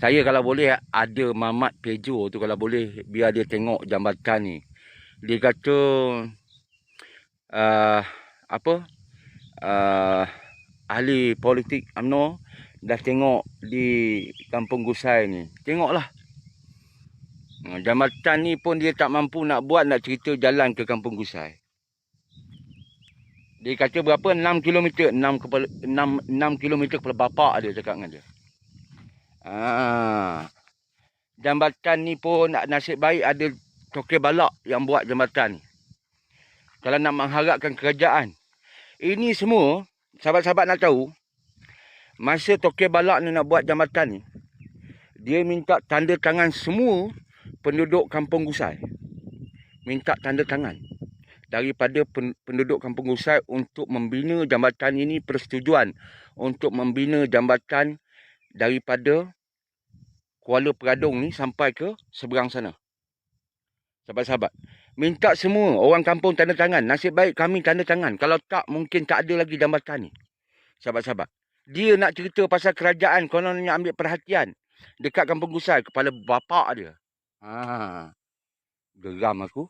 Saya kalau boleh ada Mamat Pejo tu, kalau boleh biar dia tengok jambatan ni. Dia kata uh, apa? Ahli politik UMNO dah tengok di Kampung Gusai ni. Tengoklah. Jambatan ni pun dia tak mampu nak buat, nak cerita jalan ke Kampung Gusai. Dia kata berapa? 6 km. 6 km kepala bapak dia cakap dengan dia. Jambatan ni pun nasib baik ada Tokek Balak yang buat jambatan ni. Kalau nak mengharapkan kerajaan. Ini semua, sahabat-sahabat nak tahu, masa Tokek Balak ni nak buat jambatan ni, dia minta tanda tangan semua penduduk Kampung Gusai. Minta tanda tangan daripada penduduk Kampung Gusai untuk membina jambatan ini, persetujuan untuk membina jambatan daripada Kuala Peradung ni sampai ke seberang sana. Sahabat-sahabat, minta semua orang kampung tanda tangan. Nasib baik kami tanda tangan. Kalau tak, mungkin tak ada lagi jambatan ni. Sahabat-sahabat, dia nak cerita pasal kerajaan, kononnya ambil perhatian dekat Kampung Gusai, kepala bapak dia. Geram aku.